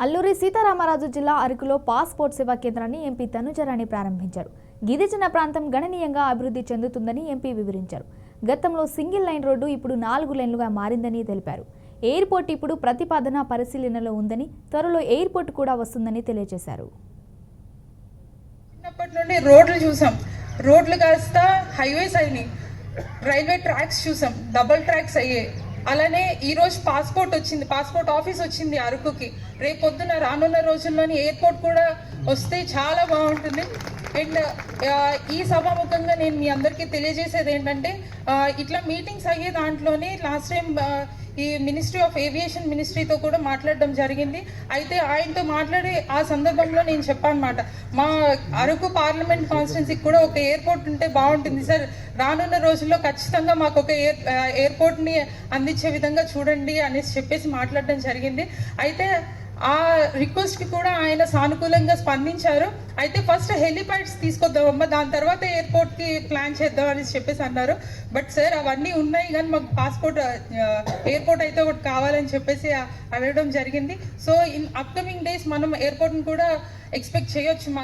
అల్లూరి సీతారామరాజు జిల్లా అరకులో పాస్పోర్ట్ సేవా కేంద్రాన్ని ఎంపీ తనుజరాణి ప్రారంభించారు. గిరిజన ప్రాంతం గణనీయంగా అభివృద్ధి చెందుతుందని ఎంపీ వివరించారు. గతంలో సింగిల్ లైన్ రోడ్డు ఇప్పుడు 4 లైన్లుగా మారిందని తెలిపారు. ఎయిర్పోర్ట్ ఇప్పుడు ప్రతిపాదన పరిశీలనలో ఉందని, త్వరలో ఎయిర్పోర్ట్ కూడా వస్తుందని తెలియజేశారు. చిన్నప్పటి నుండి రోడ్లు చూసాం, రోడ్లు కాస్త హైవేస్ అయినాయి, రైల్వే ట్రాక్స్ చూసాం, డబుల్ ట్రాక్స్ అయ్యాయి. అలానే ఈరోజు పాస్పోర్ట్ వచ్చింది, పాస్పోర్ట్ ఆఫీస్ వచ్చింది అరకుకి. రేపొద్దున రానున్న రోజుల్లోని ఎయిర్పోర్ట్ కూడా వస్తే చాలా బాగుంటుంది. అండ్ ఈ సభాముఖంగా నేను మీ అందరికీ తెలియజేసేది ఏంటంటే, ఇట్లా మీటింగ్స్ అయ్యే దాంట్లోనే లాస్ట్ టైం ఈ మినిస్ట్రీ ఆఫ్ ఏవియేషన్ మినిస్ట్రీతో కూడా మాట్లాడడం జరిగింది. అయితే ఆయనతో మాట్లాడే ఆ సందర్భంలో నేను చెప్పానమాట, మా అరకు పార్లమెంట్ కాన్స్టిట్యున్సీకి కూడా ఒక ఎయిర్పోర్ట్ ఉంటే బాగుంటుంది సార్, రానున్న రోజుల్లో ఖచ్చితంగా మాకు ఒక ఎయిర్పోర్ట్ని అందించే విధంగా చూడండి అనేసి చెప్పేసి మాట్లాడడం జరిగింది. అయితే ఆ రిక్వెస్ట్కి కూడా ఆయన సానుకూలంగా స్పందించారు. అయితే ఫస్ట్ హెలిప్యాడ్స్ తీసుకొద్దామమ్మా, దాని తర్వాత ఎయిర్పోర్ట్కి ప్లాన్ చేద్దాం అనేసి చెప్పేసి అన్నారు. బట్ సార్ అవన్నీ ఉన్నాయి కానీ మాకు ఎయిర్పోర్ట్ అయితే ఒకటి కావాలని చెప్పేసి అడగడం జరిగింది. సో ఇన్ అప్కమింగ్ డేస్ మనం ఎయిర్పోర్ట్ని కూడా ఎక్స్పెక్ట్ చేయొచ్చు.